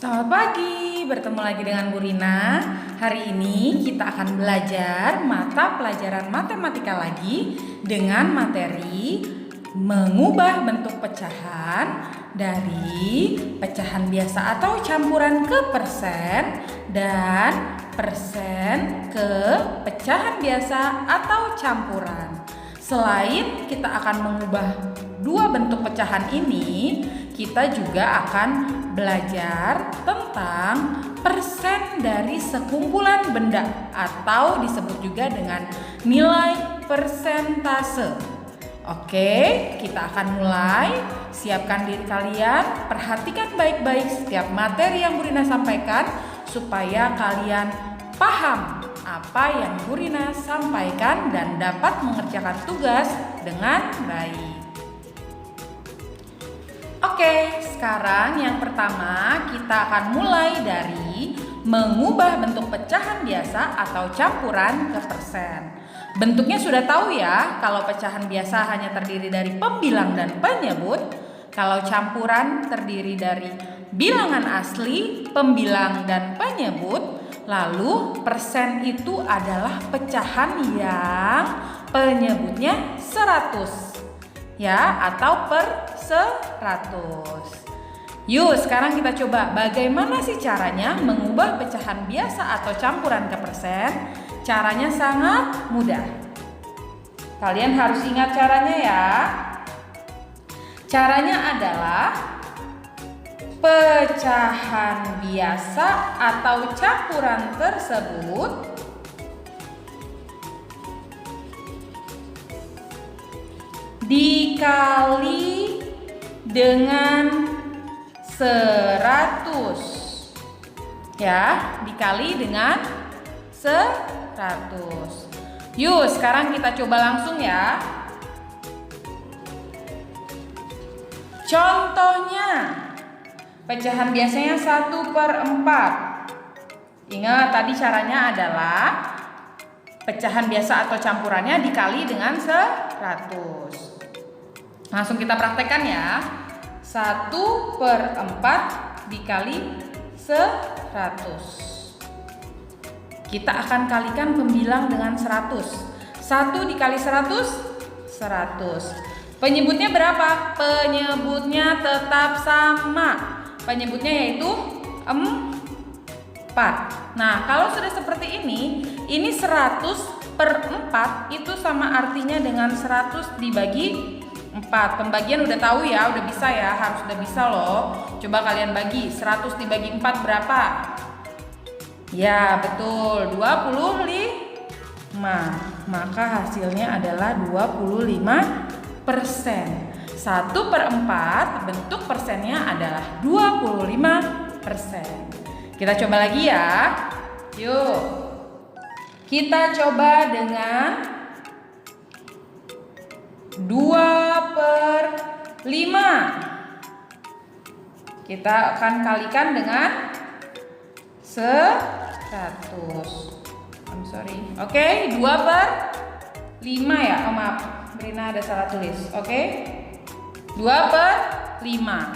Selamat pagi, bertemu lagi dengan Bu Rina. Hari ini kita akan belajar mata pelajaran matematika lagi dengan materi mengubah bentuk pecahan dari pecahan biasa atau campuran ke persen dan persen ke pecahan biasa atau campuran. Selain kita akan mengubah dua bentuk pecahan ini, kita juga akan belajar tentang persen dari sekumpulan benda atau disebut juga dengan nilai persentase. Oke, kita akan mulai. Siapkan diri kalian, perhatikan baik-baik setiap materi yang Bu Rina sampaikan supaya kalian paham apa yang Bu Rina sampaikan dan dapat mengerjakan tugas dengan baik. Oke, sekarang yang pertama kita akan mulai dari mengubah bentuk pecahan biasa atau campuran ke persen. Bentuknya sudah tahu ya, kalau pecahan biasa hanya terdiri dari pembilang dan penyebut. Kalau campuran terdiri dari bilangan asli, pembilang dan penyebut. Lalu persen itu adalah pecahan yang penyebutnya 100 ya, atau per 100. Yuk sekarang kita coba bagaimana sih caranya mengubah pecahan biasa atau campuran ke persen. Caranya sangat mudah. Kalian harus ingat caranya ya. Caranya adalah pecahan biasa atau campuran tersebut dikali dengan 100 ya, dikali dengan 100. Yuk sekarang kita coba langsung ya. Contohnya pecahan biasanya 1/4. Ingat tadi caranya adalah pecahan biasa atau campurannya dikali dengan 100. Langsung kita praktekkan ya. 1/4 dikali 100. Kita akan kalikan pembilang dengan 100. 1 dikali 100, 100. Penyebutnya berapa? Penyebutnya tetap sama. Penyebutnya yaitu 4. Nah, kalau sudah seperti ini 100/4 itu sama artinya dengan 100 dibagi 4. Pembagian udah tahu ya, udah bisa ya, harus udah bisa loh. Coba kalian bagi, 100 dibagi 4 berapa? Ya, betul, 25. Maka hasilnya adalah 25%. 1/4 bentuk persennya adalah 25%. Kita coba lagi ya. Yuk. Kita coba dengan 2/5. Kita akan kalikan dengan 100. Oke, 2/5 ya. Oh maaf, Rina ada salah tulis. Oke. 2/5.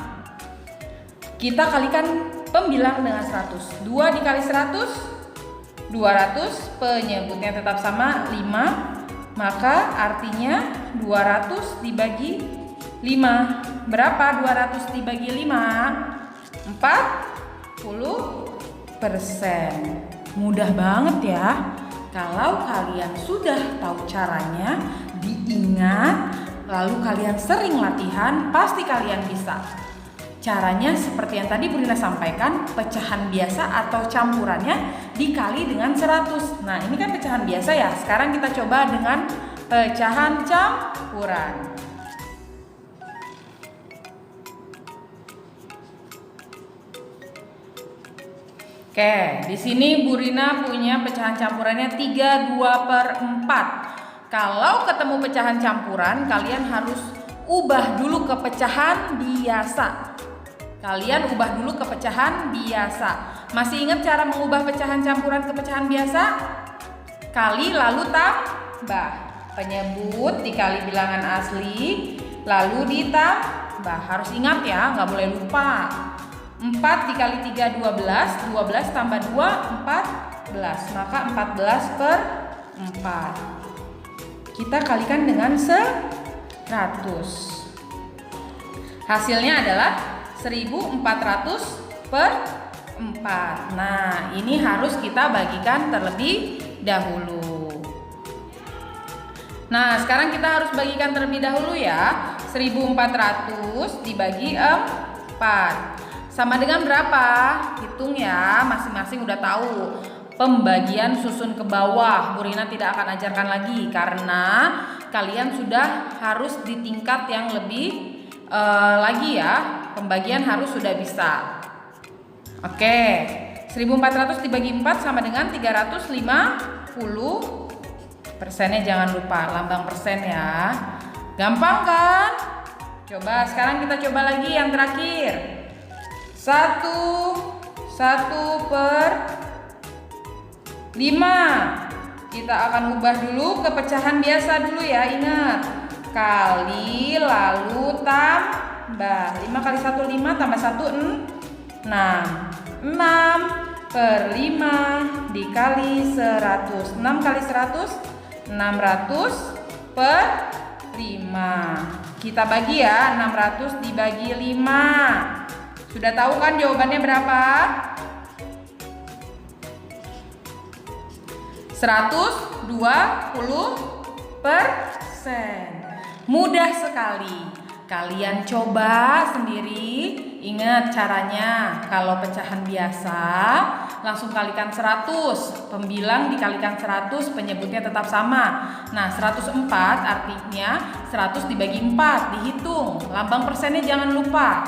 Kita kalikan pembilang dengan 100. 2 dikali 100, 200. Penyebutnya tetap sama, 5. Maka artinya 200 dibagi 5. Berapa 200 dibagi 5? 40%. Mudah banget ya. Kalau kalian sudah tahu caranya, diingat, lalu kalian sering latihan, pasti kalian bisa. Caranya seperti yang tadi Bu Rina sampaikan, pecahan biasa atau campurannya dikali dengan 100. Nah, ini kan pecahan biasa ya. Sekarang kita coba dengan pecahan campuran. Oke, di sini Bu Rina punya pecahan campurannya 32/4. Kalau ketemu pecahan campuran, kalian harus ubah dulu ke pecahan biasa. Kalian ubah dulu ke pecahan biasa. Masih ingat cara mengubah pecahan campuran ke pecahan biasa? Kali lalu tambah. Penyebut dikali bilangan asli, lalu ditambah. Harus ingat ya, nggak boleh lupa. 4 dikali 3 12, 12 tambah 2 14, maka 14 per 4. Kita kalikan dengan 100. Hasilnya adalah 1400 per 4. Nah, ini harus kita bagikan terlebih dahulu. Nah, sekarang kita harus bagikan terlebih dahulu ya. 1400 dibagi 4. Sama dengan berapa? Hitung ya, masing-masing udah tahu. Pembagian susun ke bawah Bu Rina tidak akan ajarkan lagi karena kalian sudah harus di tingkat yang lebih lagi ya. Pembagian harus sudah bisa. Oke, 1400 dibagi 4 sama dengan 350. Persennya jangan lupa, lambang persen ya. Gampang kan? Coba sekarang kita coba lagi yang terakhir. 1 per 5. Kita akan ubah dulu ke pecahan biasa dulu ya, ingat. Kali lalu tambah. 5 kali 1 5 tambah 1 6. 6 per 5 dikali 100. 6 kali 100 600 per 5. Kita bagi ya, 600 dibagi 5. Sudah tahu kan jawabannya berapa? 120%. Mudah sekali. Kalian coba sendiri. Ingat caranya. Kalau pecahan biasa langsung kalikan 100. Pembilang dikalikan 100, penyebutnya tetap sama. Nah, 104 artinya 100 dibagi 4, dihitung. Lambang persennya jangan lupa.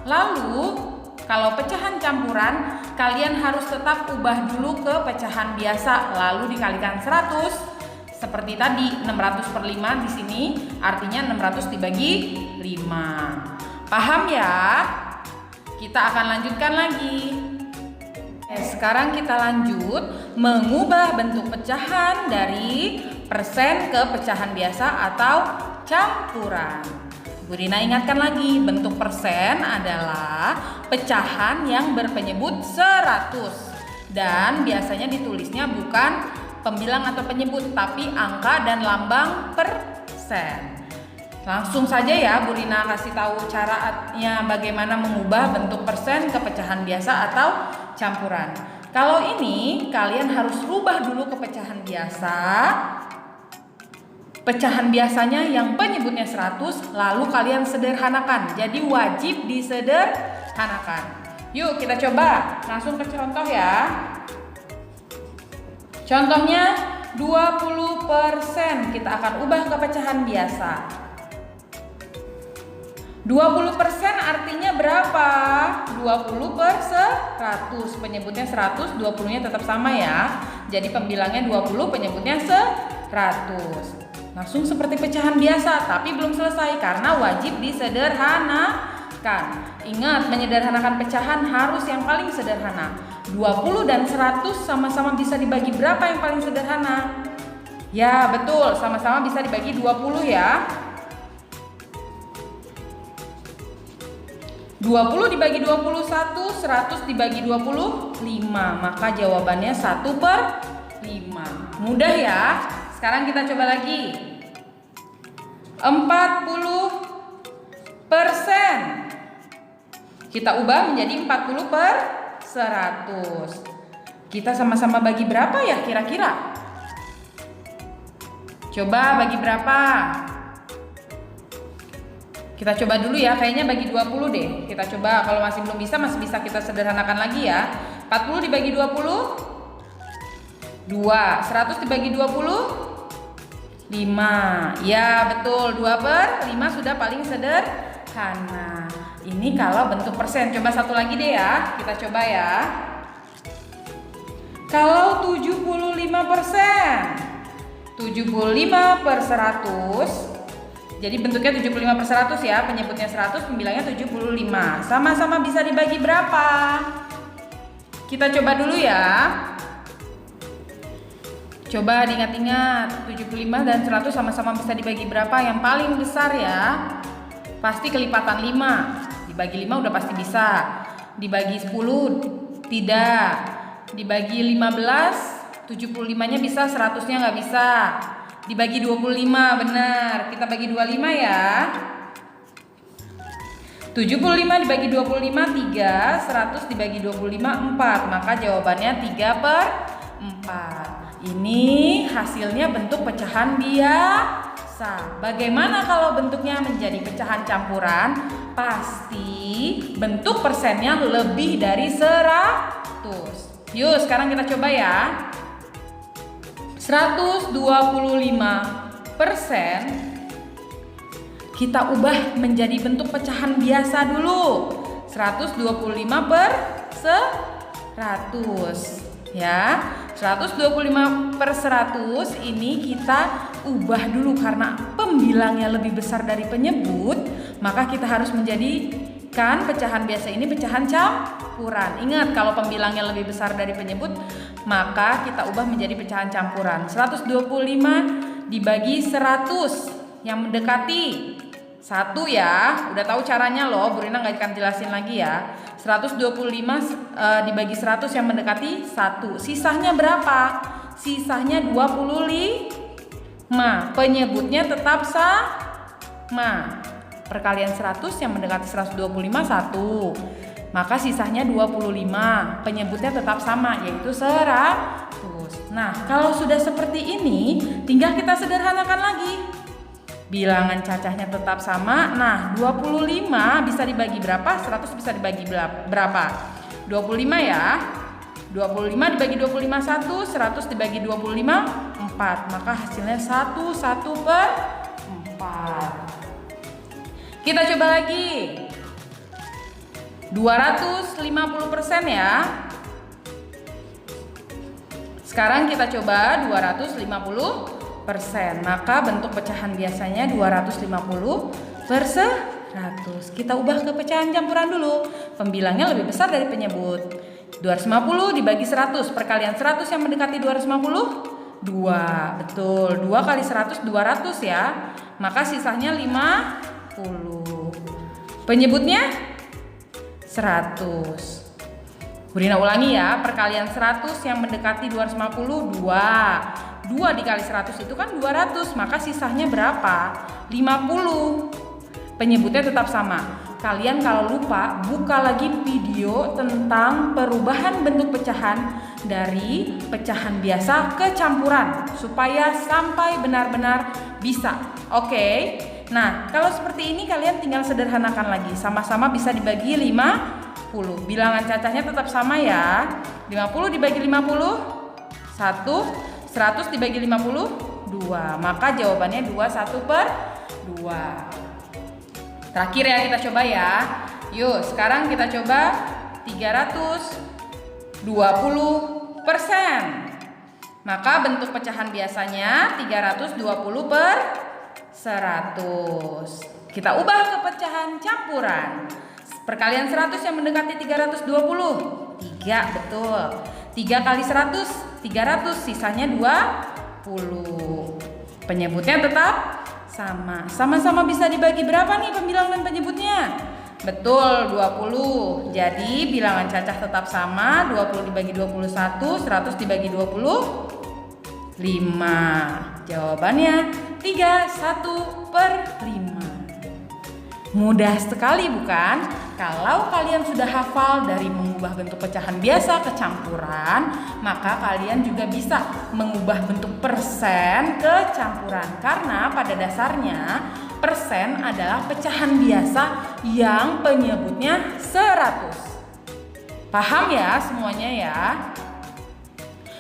Lalu, kalau pecahan campuran, kalian harus tetap ubah dulu ke pecahan biasa, lalu dikalikan 100. Seperti tadi, 600 per 5 di sini artinya 600 dibagi 5. Paham ya? Kita akan lanjutkan lagi. Sekarang kita lanjut mengubah bentuk pecahan dari persen ke pecahan biasa atau campuran. Bu Rina ingatkan lagi, bentuk persen adalah pecahan yang berpenyebut 100. Dan biasanya ditulisnya bukan pembilang atau penyebut, tapi angka dan lambang persen. Langsung saja ya Bu Rina kasih tahu caranya bagaimana mengubah bentuk persen ke pecahan biasa atau campuran. Kalau ini kalian harus rubah dulu ke pecahan biasa. Pecahan biasanya yang penyebutnya 100, lalu kalian sederhanakan. Jadi wajib disederhanakan. Yuk kita coba, langsung ke contoh ya. Contohnya 20%, kita akan ubah ke pecahan biasa. 20% artinya berapa? 20 per 100, penyebutnya 100, 20-nya tetap sama ya. Jadi pembilangnya 20, penyebutnya 100. Langsung seperti pecahan biasa, tapi belum selesai karena wajib disederhanakan. Ingat, menyederhanakan pecahan harus yang paling sederhana. 20 dan 100 sama-sama bisa dibagi berapa yang paling sederhana? Ya, betul, sama-sama bisa dibagi 20 ya. 20 dibagi 21, 100 dibagi 25. Maka jawabannya 1 per 5. Mudah ya. Sekarang kita coba lagi. 40%. Kita ubah menjadi 40 per 100. Kita sama-sama bagi berapa ya kira-kira? Coba bagi berapa? Kita coba dulu ya, kayaknya bagi 20 deh. Kita coba, kalau masih belum bisa, masih bisa kita sederhanakan lagi ya. 40 dibagi 20 2, 100 dibagi 20 5. Ya betul, 2 per 5 sudah paling sederhana. Ini kalau bentuk persen. Coba satu lagi deh ya, kita coba ya. Kalau 75%, 75 per 100. Jadi bentuknya 75 per 100 ya, penyebutnya 100, pembilangnya 75. Sama-sama bisa dibagi berapa? Kita coba dulu ya. Coba diingat-ingat, 75 dan 100 sama-sama bisa dibagi berapa? Yang paling besar ya, pasti kelipatan 5. Dibagi 5 udah pasti bisa. dibagi 10 tidak. Dibagi 15, 75-nya bisa, 100-nya nggak bisa. Dibagi 25, benar. Kita bagi 25 ya. 75 dibagi 25, 3. 100 dibagi 25, 4. Maka jawabannya 3/4. Ini hasilnya bentuk pecahan biasa. Bagaimana kalau bentuknya menjadi pecahan campuran? Pasti bentuk persennya lebih dari 100. Yuk sekarang kita coba ya. 125% kita ubah menjadi bentuk pecahan biasa dulu. 125/100 ya. 125/100 ini kita ubah dulu karena pembilangnya lebih besar dari penyebut, maka kita harus menjadikan pecahan biasa ini pecahan campuran. Ingat, kalau pembilangnya lebih besar dari penyebut, maka kita ubah menjadi pecahan campuran. 125 dibagi 100 yang mendekati 1 ya. Udah tahu caranya loh, Bu Rina nggak akan jelasin lagi ya. 125 dibagi 100 yang mendekati 1. Sisanya berapa? Sisanya 25. Penyebutnya tetap sama. Perkalian 100 yang mendekati 125 1. Maka sisanya 25. Penyebutnya tetap sama, yaitu 100. Nah, kalau sudah seperti ini, tinggal kita sederhanakan lagi. Bilangan cacahnya tetap sama. Nah, 25 bisa dibagi berapa? 100 bisa dibagi berapa? 25 ya. 25 dibagi 25 1, 100 dibagi 25 4. Maka hasilnya 1/4. Kita coba lagi. 250% ya. Sekarang kita coba 250%. Maka bentuk pecahan biasanya 250/100. Kita ubah ke pecahan campuran dulu. Pembilangnya lebih besar dari penyebut. 250 dibagi 100. Perkalian 100 yang mendekati 250 2. Betul. 2 kali 100 200 ya. Maka sisanya 50. Penyebutnya 100. Bu Rina ulangi ya. Perkalian 100 yang mendekati 250 2. 2 dikali 100 itu kan 200, maka sisanya berapa? 50. Penyebutnya tetap sama. Kalian kalau lupa, buka lagi video tentang perubahan bentuk pecahan dari pecahan biasa ke campuran supaya sampai benar-benar bisa. Oke. Nah, kalau seperti ini kalian tinggal sederhanakan lagi. Sama-sama bisa dibagi 50. Bilangan cacahnya tetap sama ya. 50 dibagi 50 1. 100 dibagi 50 2. Maka jawabannya 21/2. Terakhir ya, kita coba ya. Yuk sekarang kita coba 320%. Maka bentuk pecahan biasanya 320/100. Kita ubah ke pecahan campuran. Perkalian 100 yang mendekati 320 3, betul. 3 kali 100 300, sisanya 20. Penyebutnya tetap sama. Sama-sama bisa dibagi berapa nih pembilang dan penyebutnya? Betul, 20. Jadi bilangan cacah tetap sama. 20 dibagi 21, 100 dibagi 25. Jawabannya 31/5. Mudah sekali bukan? Kalau kalian sudah hafal dari mengubah bentuk pecahan biasa ke campuran, maka kalian juga bisa mengubah bentuk persen ke campuran. Karena pada dasarnya persen adalah pecahan biasa yang penyebutnya 100. Paham ya semuanya ya?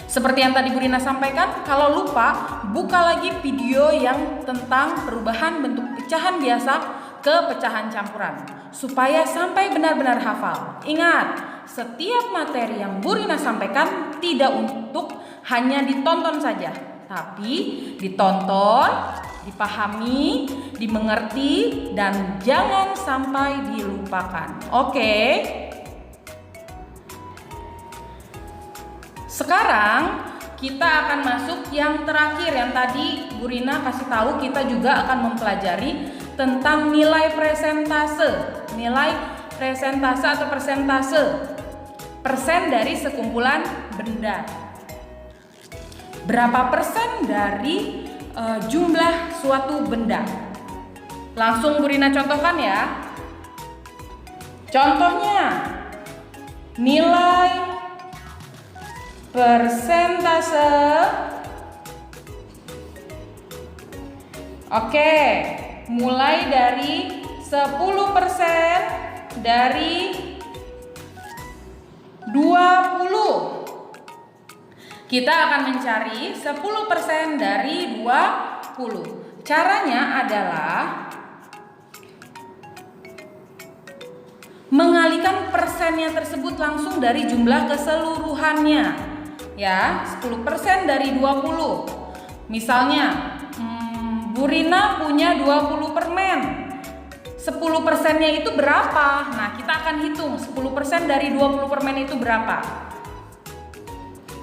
Seperti yang tadi Bu Rina sampaikan, kalau lupa, buka lagi video yang tentang perubahan bentuk pecahan biasa ke pecahan campuran supaya sampai benar-benar hafal. Ingat, setiap materi yang Bu Rina sampaikan tidak untuk hanya ditonton saja, tapi ditonton, dipahami, dimengerti, dan jangan sampai dilupakan. Oke? Sekarang kita akan masuk yang terakhir. Yang tadi Bu Rina kasih tahu kita juga akan mempelajari tentang nilai presentase. Nilai presentase atau persentase. Persen dari sekumpulan benda. Berapa persen dari jumlah suatu benda? Langsung Bu Rina contohkan ya. Contohnya, nilai persentase. Oke, mulai dari 10% dari 20. Kita akan mencari 10% dari 20. Caranya adalah mengalihkan persennya tersebut langsung dari jumlah keseluruhannya. Ya, 10% dari 20. Misalnya, Bu Rina punya 20 permen. 10%-nya itu berapa? Nah, kita akan hitung 10% dari 20 permen itu berapa.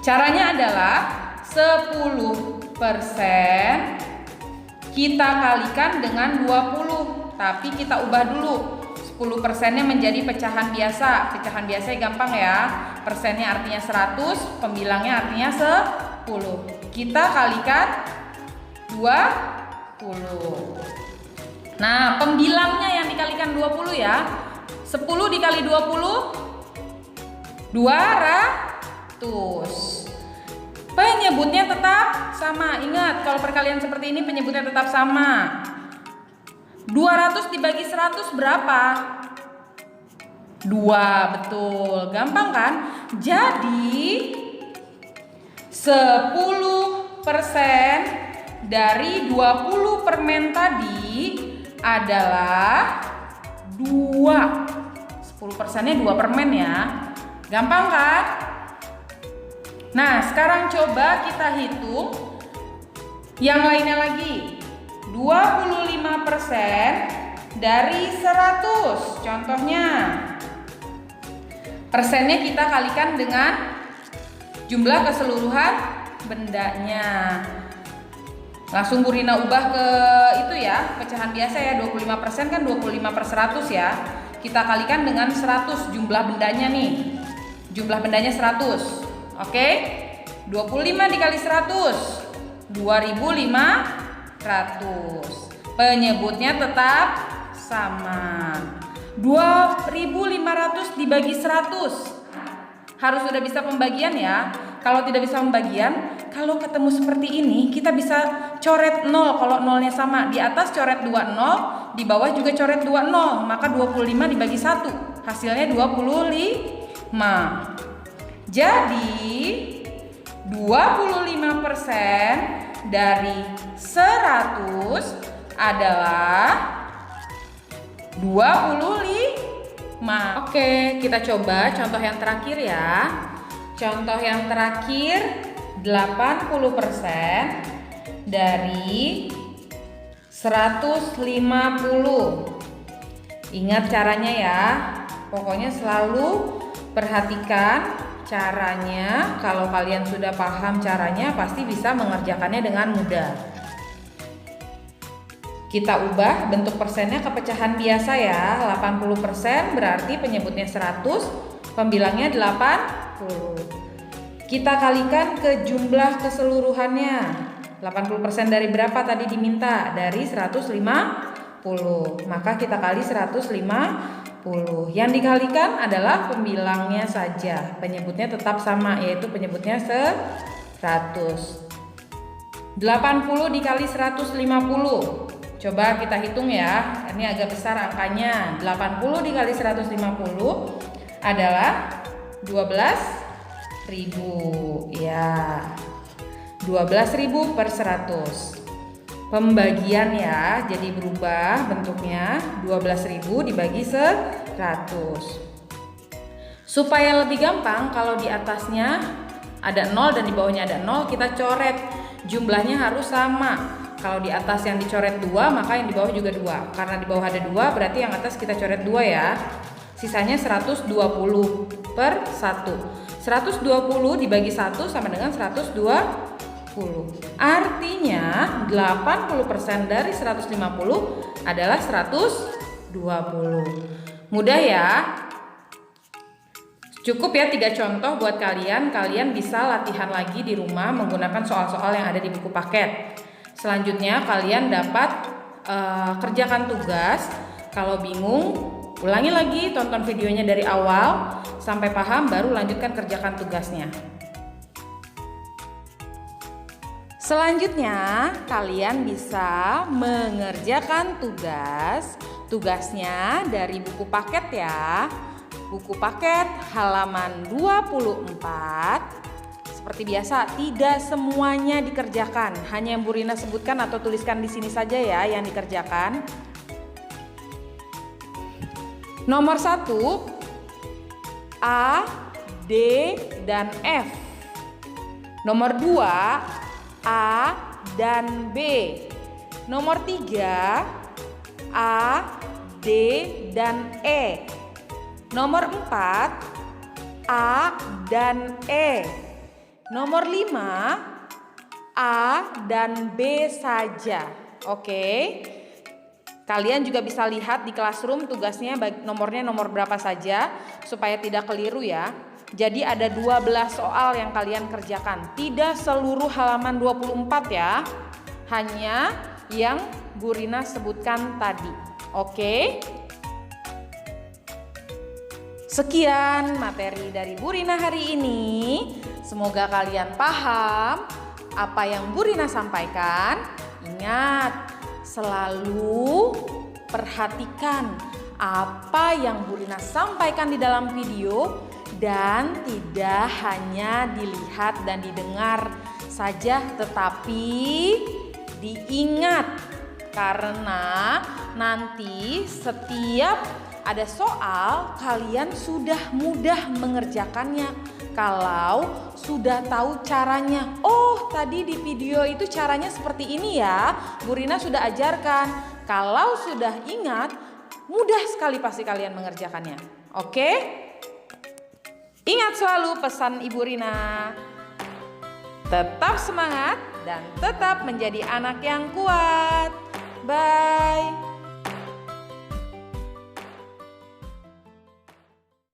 Caranya adalah 10% kita kalikan dengan 20. Tapi kita ubah dulu. 10%-nya menjadi pecahan biasa. Pecahan biasa gampang ya. Persennya artinya 100, pembilangnya artinya 10. Kita kalikan 20. Nah, pembilangnya yang dikalikan 20 ya. 10 dikali 20 200. Penyebutnya tetap sama. Ingat, kalau perkalian seperti ini penyebutnya tetap sama. 200 dibagi 100 berapa? 2, betul. Gampang kan? Jadi 10% dari 20 permen tadi adalah 2. 10%-nya 2 permen ya. Gampang kan? Nah, sekarang coba kita hitung yang lainnya lagi. 25% dari 100. Contohnya, persennya kita kalikan dengan jumlah keseluruhan bendanya. Langsung Bu Rina ubah ke itu ya, pecahan biasa ya. 25% kan 25 per 100 ya. Kita kalikan dengan 100 jumlah bendanya nih. Jumlah bendanya 100. Oke? 25 dikali 100 2.500. Penyebutnya tetap sama. 2.500 dibagi 100. Harus sudah bisa pembagian ya. Kalau tidak bisa pembagian, kalau ketemu seperti ini, kita bisa coret 0 kalau nolnya sama. Di atas coret 20, di bawah juga coret 20. Maka 25 dibagi 1. Hasilnya 25. Jadi 25% dari 100 adalah 25. Oke, kita coba contoh yang terakhir ya. Contoh yang terakhir 80% dari 150. Ingat caranya ya. Pokoknya selalu perhatikan caranya. Kalau kalian sudah paham caranya, pasti bisa mengerjakannya dengan mudah. Kita ubah bentuk persennya ke pecahan biasa ya. 80% berarti penyebutnya 100, pembilangnya 80. Kita kalikan ke jumlah keseluruhannya. 80% dari berapa tadi diminta? Dari 150. Maka kita kali 150. Yang dikalikan adalah pembilangnya saja. Penyebutnya tetap sama, yaitu penyebutnya 100. 80 dikali 150. Coba kita hitung ya. Ini agak besar angkanya. 80 dikali 150 adalah 12.000. Ya. 12.000 per 100. Pembagian ya. Jadi berubah bentuknya. 12.000 dibagi 100. Supaya lebih gampang, kalau di atasnya ada 0 dan di bawahnya ada 0, kita coret. Jumlahnya harus sama. Kalau di atas yang dicoret 2, maka yang di bawah juga 2. Karena di bawah ada 2, berarti yang atas kita coret 2 ya. Sisanya 120 per 1. 120 dibagi 1 sama dengan 120. Artinya 80% dari 150 adalah 120. Mudah ya? Cukup ya 3 contoh buat kalian. Kalian bisa latihan lagi di rumah menggunakan soal-soal yang ada di buku paket. Selanjutnya kalian dapat kerjakan tugas. Kalau bingung, ulangi lagi, tonton videonya dari awal sampai paham, baru lanjutkan kerjakan tugasnya. Selanjutnya, kalian bisa mengerjakan tugasnya dari buku paket ya. Buku paket halaman 24. Seperti biasa, tidak semuanya dikerjakan. Hanya yang Bu Rina sebutkan atau tuliskan di sini saja ya yang dikerjakan. Nomor 1, A, D, dan F. Nomor 2, A dan B. Nomor 3, A, D, dan E. Nomor 4, A dan E. Nomor 5, A dan B saja. Oke. Kalian juga bisa lihat di Classroom tugasnya nomornya nomor berapa saja supaya tidak keliru ya. Jadi ada 12 soal yang kalian kerjakan. Tidak seluruh halaman 24 ya. Hanya yang Bu Rina sebutkan tadi. Oke. Sekian materi dari Bu Rina hari ini. Semoga kalian paham apa yang Bu Rina sampaikan. Ingat, selalu perhatikan apa yang Bu Rina sampaikan di dalam video dan tidak hanya dilihat dan didengar saja, tetapi diingat, karena nanti setiap ada soal kalian sudah mudah mengerjakannya kalau sudah tahu caranya. Oh, tadi di video itu caranya seperti ini ya, Bu Rina sudah ajarkan. Kalau sudah ingat, mudah sekali pasti kalian mengerjakannya. Oke? Ingat selalu pesan Ibu Rina. Tetap semangat dan tetap menjadi anak yang kuat. Bye.